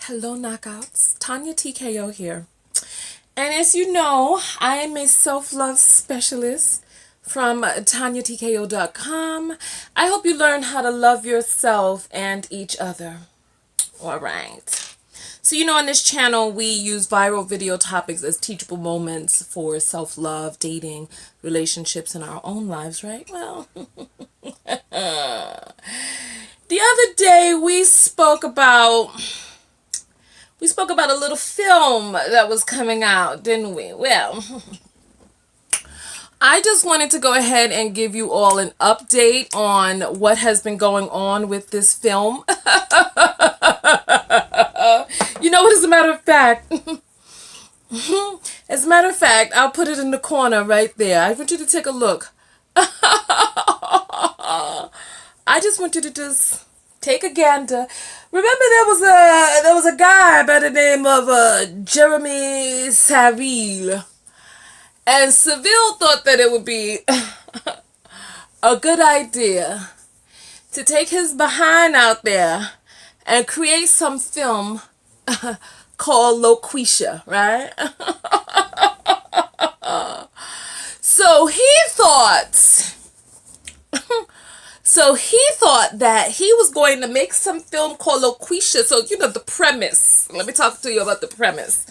Hello, knockouts. TonyaTko here. And as you know, I am a self-love specialist from TonyaTko.com. I hope you learn how to love yourself and each other. All right. So, on this channel, we use viral video topics as teachable moments for self-love, dating, relationships, and our own lives, right? Well, the other day we spoke about a little film that was coming out, didn't we? Well, I just wanted to go ahead and give you all an update on what has been going on with this film. As a matter of fact, I'll put it in the corner right there. I want you to take a look. I just want you to just take a gander. Remember there was a guy by the name of Jeremy Saville. And Saville thought that it would be a good idea to take his behind out there and create some film called Loqueesha, right? So he thought that he was going to make some film called Loqueesha. So, the premise. Let me talk to you about the premise.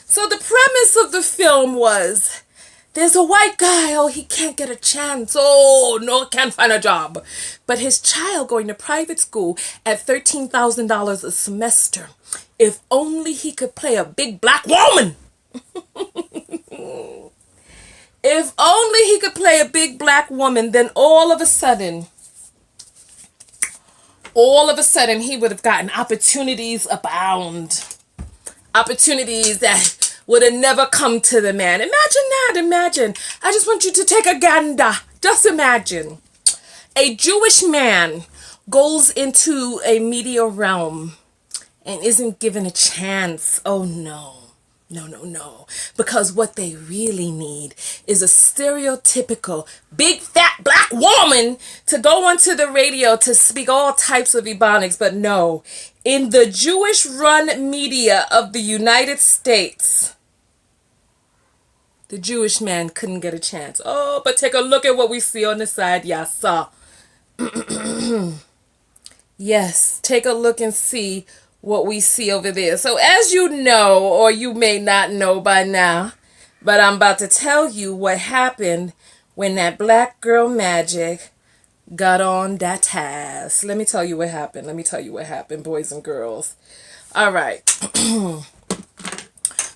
So the premise of the film was, there's a white guy, he can't get a chance. No, can't find a job. But his child going to private school at $13,000 a semester. If only he could play a big black woman. If only he could play a big black woman, then all of a sudden, he would have gotten opportunities abound. Opportunities that would have never come to the man. Imagine that. Imagine. I just want you to take a gander. Just imagine. A Jewish man goes into a media realm and isn't given a chance. Oh, no. No. Because what they really need is a stereotypical big fat black woman to go onto the radio to speak all types of ebonics. But no, in the Jewish run media of the United States, the Jewish man couldn't get a chance. Oh, but take a look at what we see on the side. Yasa. Yes, take a look and see what we see over there. So as you know, or you may not know by now, but I'm about to tell you what happened when that black girl magic got on that task. Let me tell you what happened. Boys and girls. All right.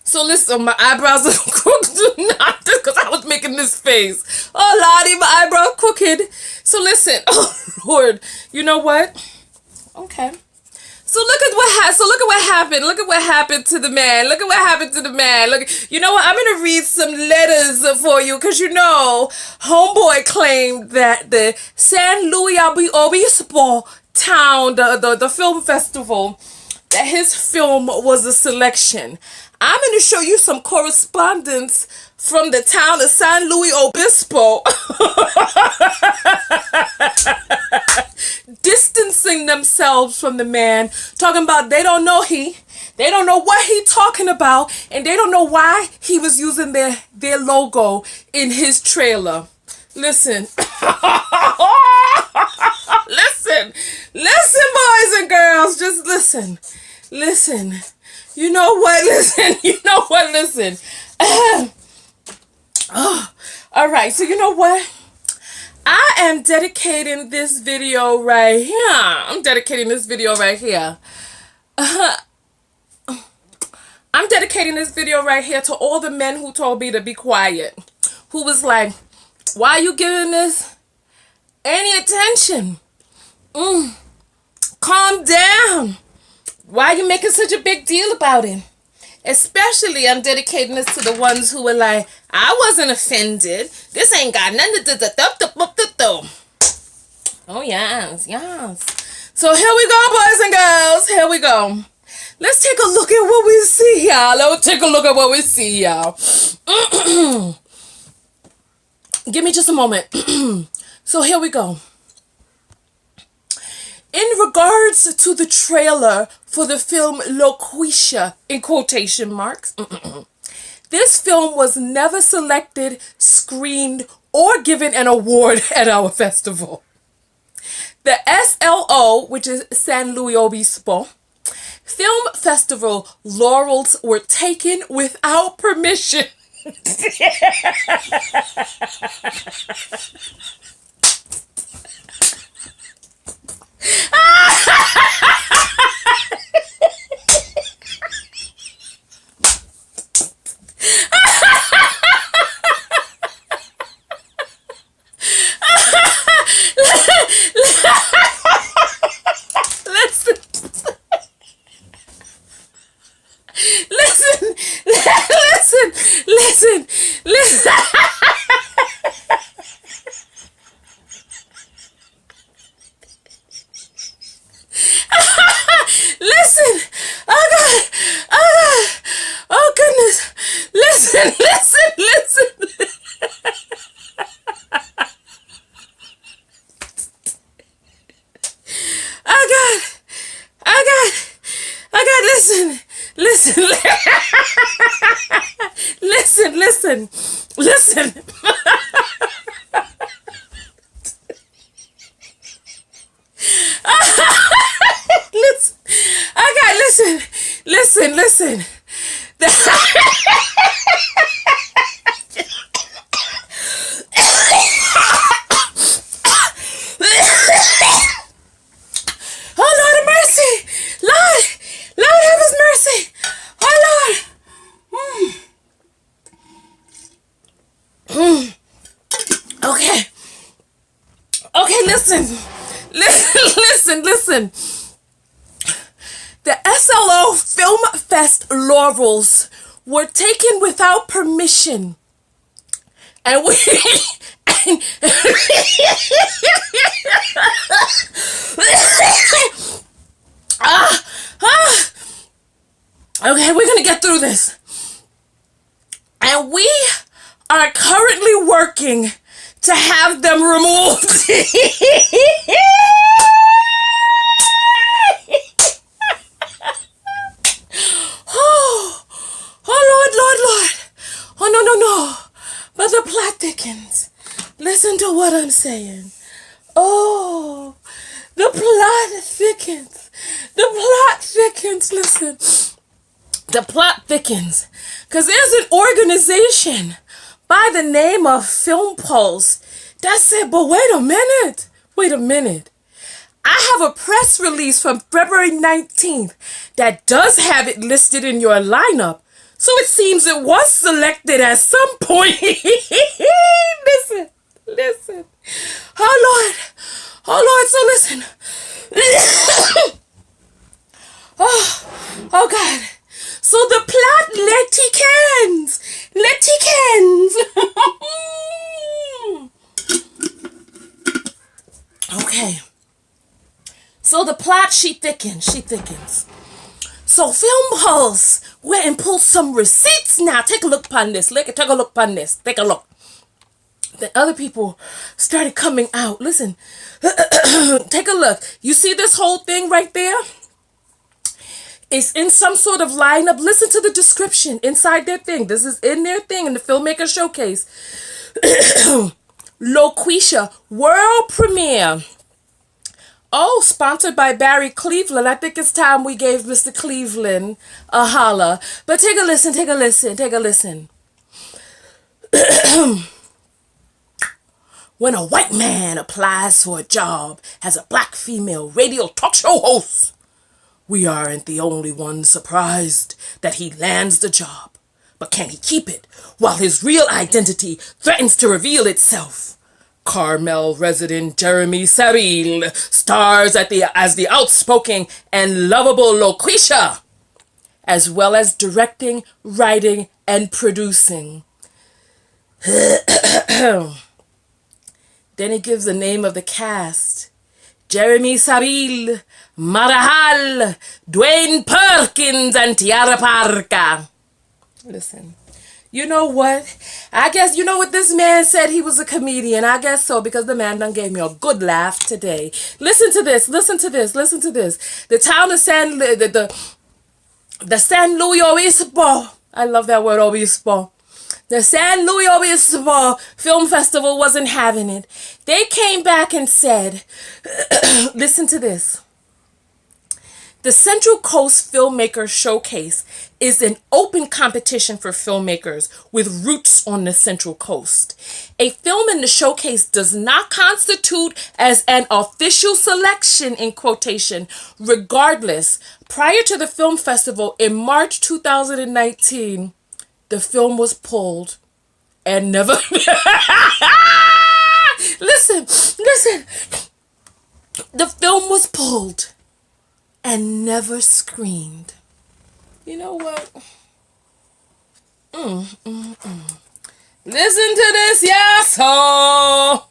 So listen, my eyebrows are crooked because I was making this face. Oh, Lottie, my eyebrow crooked. So listen. Oh, Lord. You know what? Okay. So look at what happened. Look at what happened to the man. Look, you know what? I'm going to read some letters for you because homeboy claimed that the San Luis Obispo town, the film festival, that his film was a selection. I'm going to show you some correspondence from the town of San Luis Obispo distancing themselves from the man, talking about they don't know what he talking about, and they don't know why he was using their logo in his trailer. Listen. Listen, boys and girls, just listen. You know what? Listen. All right, so you know what? I am dedicating this video right here. I'm dedicating this video right here to all the men who told me to be quiet. Who was like, why are you giving this any attention? Calm down. Why are you making such a big deal about it? Especially, I'm dedicating this to the ones who were like, I wasn't offended. This ain't got nothing to do. Oh, yes. So here we go, boys and girls. Here we go. Let's take a look at what we see, y'all. Give me just a moment. So here we go. In regards to the trailer for the film Loqueesha, in quotation marks, this film was never selected, screened, or given an award at our festival. The SLO, which is San Luis Obispo, Film Festival laurels were taken without permission. Listen. Listen. Oh God. Oh goodness. Listen. Oh God, listen. Listen. Okay, listen. Oh Lord have mercy. Lord have his mercy. Oh Lord. Okay, listen. The SLO Film Fest laurels were taken without permission. And we... Okay, we're going to get through this. And we are currently working to have them removed. Lord. Oh, no. But the plot thickens. Listen to what I'm saying. Oh, the plot thickens. Listen. The plot thickens. Because there's an organization by the name of Film Pulse that said, but wait a minute. I have a press release from February 19th that does have it listed in your lineup. So it seems it was selected at some point. Listen. Oh Lord, so listen. Oh God. So the plot thickens. Okay. So the plot, she thickens. So Film Pulse went and pulled some receipts now. Take a look upon this. Take a look. Then other people started coming out. Listen. Take a look. You see this whole thing right there? It's in some sort of lineup. Listen to the description inside their thing. This is in their thing in the Filmmaker Showcase. Loqueesha world premiere. Oh, sponsored by Barry Cleveland. I think it's time we gave Mr. Cleveland a holla. But take a listen. When a white man applies for a job as a black female radio talk show host, we aren't the only ones surprised that he lands the job. But can he keep it while his real identity threatens to reveal itself? Carmel resident Jeremy Saville stars as the outspoken and lovable Loqueesha, as well as directing, writing, and producing. Then he gives the name of the cast. Jeremy Saville, Marahal, Dwayne Perkins, and Tiara Parker. Listen, You know what? I guess, you know what this man said? He was a comedian. I guess so, because the man done gave me a good laugh today. Listen to this. Listen to this. Listen to this. The town of the San Luis Obispo. I love that word, Obispo. The San Luis Obispo Film Festival wasn't having it. They came back and said, listen to this. The Central Coast Filmmaker Showcase is an open competition for filmmakers with roots on the Central Coast. A film in the showcase does not constitute as an official selection, in quotation. Regardless, prior to the film festival in March 2019, the film was pulled and never... Listen. The film was pulled and never screened. You know what? Listen to this, yeah, so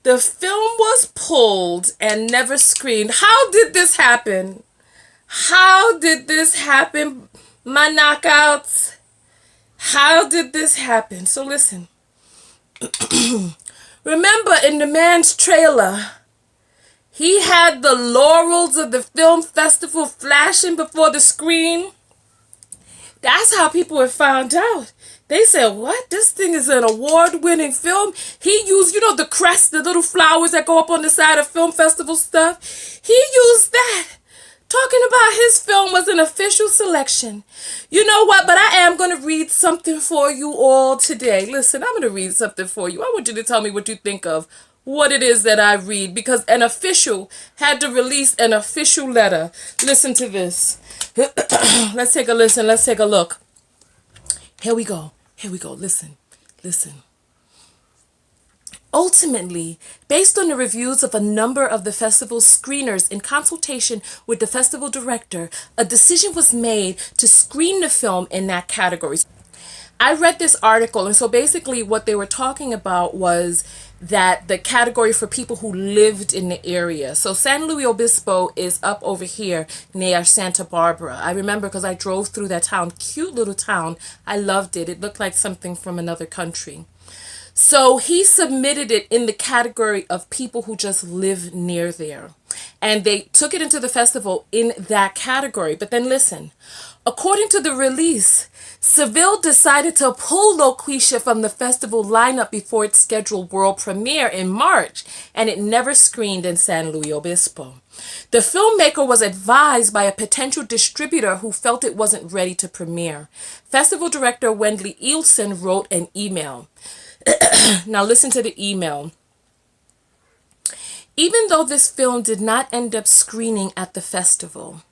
the film was pulled and never screened. How did this happen? How did this happen, my knockouts? How did this happen? So listen. Remember in the man's trailer, he had the laurels of the film festival flashing before the screen. That's how people had found out. They said, what? This thing is an award-winning film. He used, you know, the crest, the little flowers that go up on the side of film festival stuff. He used that. Talking about his film was an official selection. You know what? But I am going to read something for you all today. Listen, I'm going to read something for you. I want you to tell me what you think of what it is that I read, because an official had to release an official letter. Listen to this. Let's take a listen. Let's take a look. Here we go. Listen. Ultimately, based on the reviews of a number of the festival's screeners in consultation with the festival director, a decision was made to screen the film in that category. I read this article, and so basically what they were talking about was that the category for people who lived in the area. So San Luis Obispo is up over here near Santa Barbara. I remember because I drove through that town. Cute little town. I loved it. It looked like something from another country. So he submitted it in the category of people who just live near there. And they took it into the festival in that category. But then listen, according to the release, Saville decided to pull Loqueesha from the festival lineup before its scheduled world premiere in March, and it never screened in San Luis Obispo. The filmmaker was advised by a potential distributor who felt it wasn't ready to premiere. Festival director Wendley Eelson wrote an email. Now listen to the email. Even though this film did not end up screening at the festival,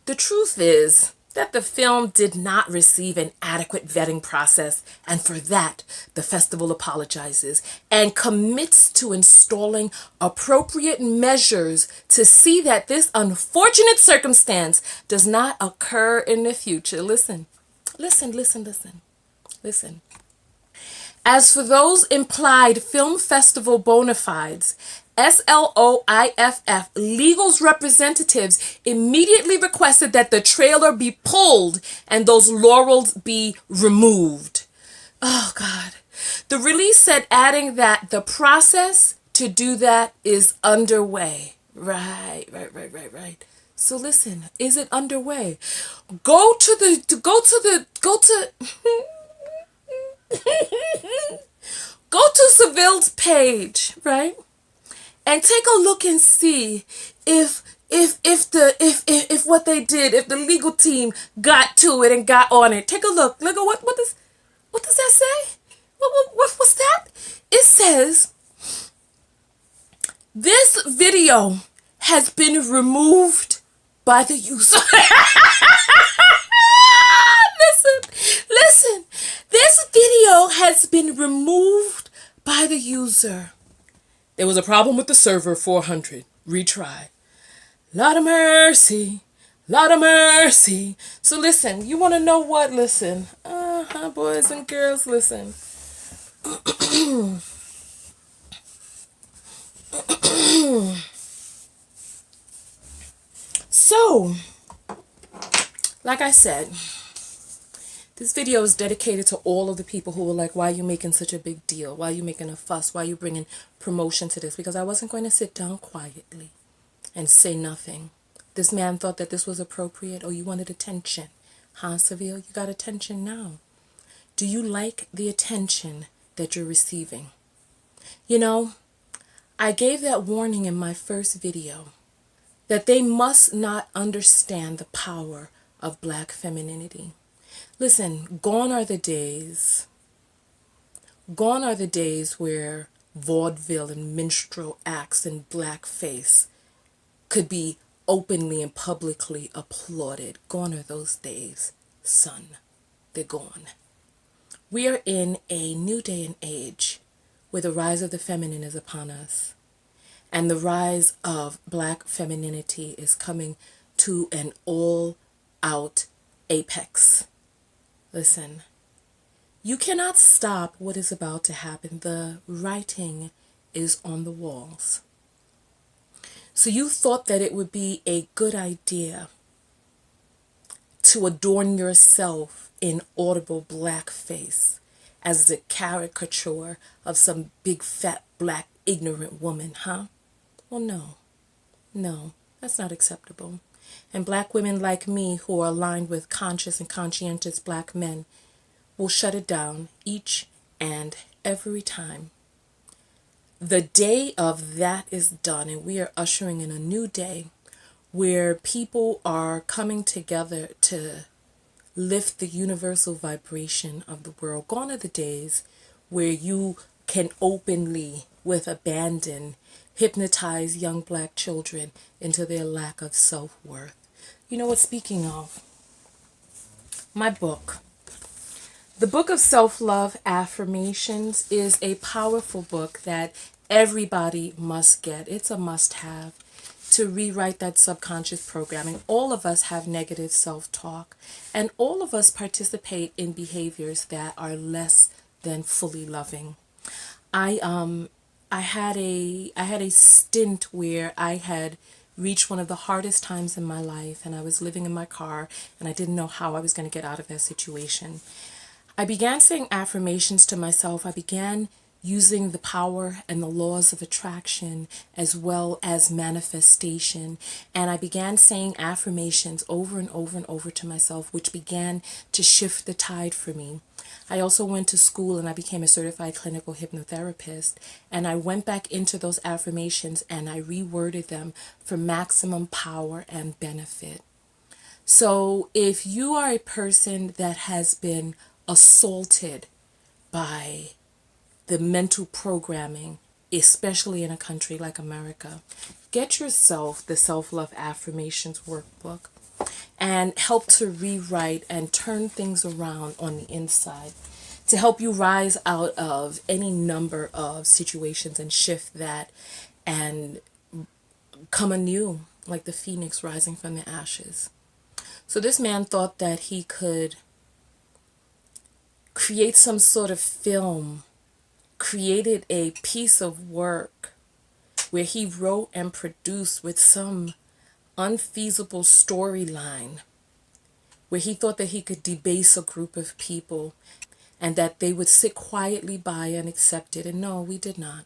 the truth is that the film did not receive an adequate vetting process, and for that, the festival apologizes and commits to installing appropriate measures to see that this unfortunate circumstance does not occur in the future. Listen. As for those implied film festival bona fides, SLOIFF legal's representatives immediately requested that the trailer be pulled and those laurels be removed. Oh God. The release said, adding that the process to do that is underway. Right. So listen, is it underway? Go to Saville's page, right? And take a look and see if what they did, if the legal team got to it and got on it. Take a look. Look at what does that say? What's that? It says this video has been removed by the user. Listen. This video has been removed by the user. There was a problem with the server 400. Retry. Lot of mercy. So listen, you want to know what? Listen. Boys and girls, listen. So, like I said, This video is dedicated to all of the people who were like, why are you making such a big deal? Why are you making a fuss? Why are you bringing promotion to this? Because I wasn't going to sit down quietly and say nothing. This man thought that this was appropriate. Oh, you wanted attention. Huh, Saville? You got attention now. Do you like the attention that you're receiving? You know, I gave that warning in my first video that they must not understand the power of black femininity. Listen, gone are the days where vaudeville and minstrel acts in blackface could be openly and publicly applauded. Gone are those days, son. They're gone. We are in a new day and age where the rise of the feminine is upon us. And the rise of black femininity is coming to an all-out apex. Listen, you cannot stop what is about to happen. The writing is on the walls. So you thought that it would be a good idea to adorn yourself in audible blackface as a caricature of some big fat black ignorant woman, huh? Well, no, that's not acceptable. And black women like me who are aligned with conscious and conscientious black men will shut it down each and every time. The day of that is done, and we are ushering in a new day where people are coming together to lift the universal vibration of the world. Gone are the days where you can openly, with abandon, hypnotize young black children into their lack of self-worth. You know what, speaking of, my book, the Book of Self-Love Affirmations, is a powerful book that everybody must get. It's a must-have to rewrite that subconscious programming. All of us have negative self-talk, and all of us participate in behaviors that are less than fully loving. I had a stint where I had reached one of the hardest times in my life, and I was living in my car, and I didn't know how I was going to get out of that situation. I began saying affirmations to myself. I began using the power and the laws of attraction as well as manifestation. And I began saying affirmations over and over and over to myself, which began to shift the tide for me. I also went to school and I became a certified clinical hypnotherapist. And I went back into those affirmations and I reworded them for maximum power and benefit. So if you are a person that has been assaulted by the mental programming, especially in a country like America, get yourself the Self-Love Affirmations workbook and help to rewrite and turn things around on the inside to help you rise out of any number of situations and shift that and come anew like the phoenix rising from the ashes. So this man thought that he could create some sort of film, created a piece of work where he wrote and produced with some unfeasible storyline where he thought that he could debase a group of people and that they would sit quietly by and accept it. And no, we did not.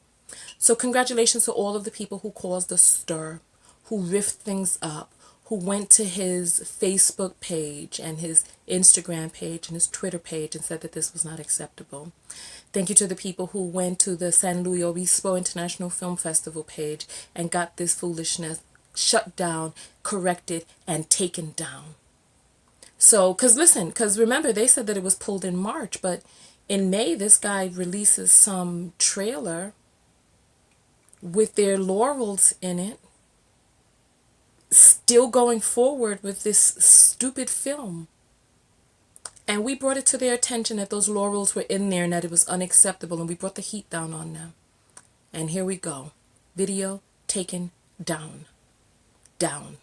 So congratulations to all of the people who caused a stir, who riffed things up, who went to his Facebook page and his Instagram page and his Twitter page and said that this was not acceptable. Thank you to the people who went to the San Luis Obispo International Film Festival page and got this foolishness shut down, corrected, and taken down. So, because remember, they said that it was pulled in March, but in May, this guy releases some trailer with their laurels in it, still going forward with this stupid film. And we brought it to their attention that those laurels were in there and that it was unacceptable, and we brought the heat down on them. And here we go. Video taken down. Down.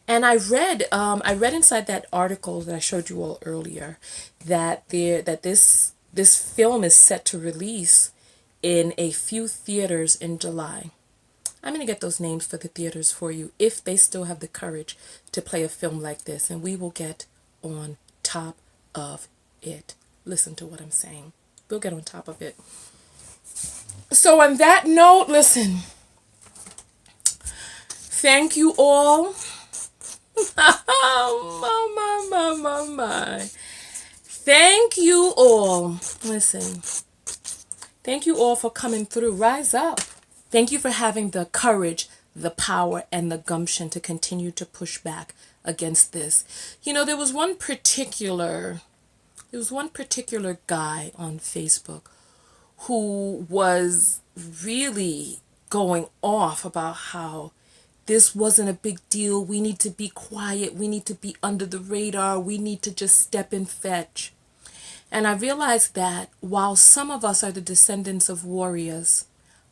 And I read inside that article that I showed you all earlier that this film is set to release in a few theaters in July. I'm going to get those names for the theaters for you if they still have the courage to play a film like this, and we will get on top of it. Listen to what I'm saying. We'll get on top of it. So on that note, listen. Thank you all. My. Thank you all. Listen. Thank you all for coming through. Rise up. Thank you for having the courage, the power, and the gumption to continue to push back against this. You know, there was one particular guy on Facebook who was really going off about how this wasn't a big deal. We need to be quiet. We need to be under the radar. We need to just step and fetch. And I realized that while some of us are the descendants of warriors,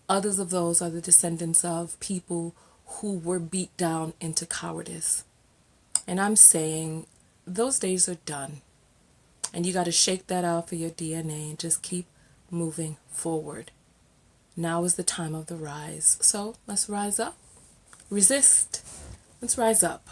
others of those are the descendants of people who were beat down into cowardice. And I'm saying those days are done. And you got to shake that out for your DNA and just keep moving forward. Now is the time of the rise. So let's rise up. Resist. Let's rise up.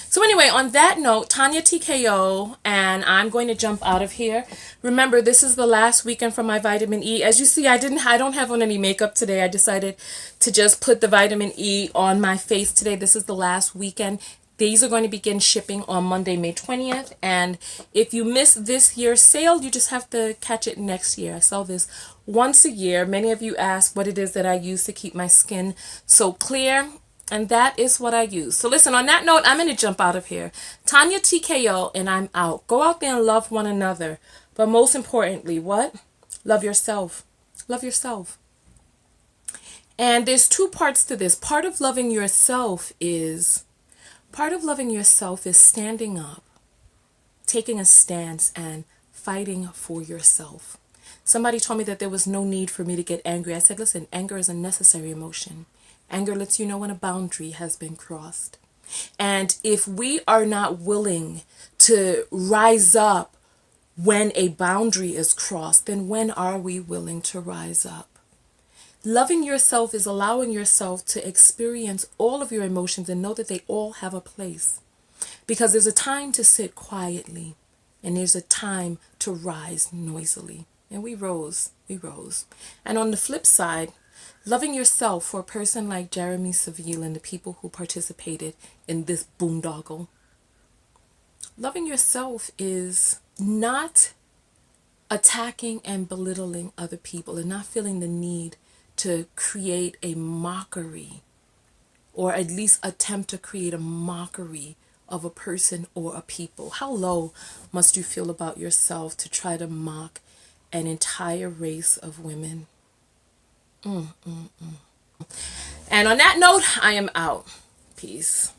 So anyway, on that note, TonyaTko, and I'm going to jump out of here. Remember, this is the last weekend for my vitamin E. As you see, I don't have on any makeup today. I decided to just put the vitamin E on my face today. This is the last weekend. These are going to begin shipping on Monday, May 20th. And if you miss this year's sale, you just have to catch it next year. I sell this once a year. Many of you ask what it is that I use to keep my skin so clear. And that is what I use. So listen, on that note, I'm going to jump out of here. TonyaTko, and I'm out. Go out there and love one another. But most importantly, what? Love yourself. Love yourself. And there's two parts to this. Part of loving yourself is standing up, taking a stance, and fighting for yourself. Somebody told me that there was no need for me to get angry. I said, listen, anger is a necessary emotion. Anger lets you know when a boundary has been crossed. And if we are not willing to rise up when a boundary is crossed, then when are we willing to rise up? Loving yourself is allowing yourself to experience all of your emotions and know that they all have a place. Because there's a time to sit quietly and there's a time to rise noisily. And we rose. And on the flip side, loving yourself, for a person like Jeremy Saville and the people who participated in this boondoggle, loving yourself is not attacking and belittling other people and not feeling the need to create a mockery, or at least attempt to create a mockery of a person or a people. How low must you feel about yourself to try to mock an entire race of women? And on that note, I am out. Peace.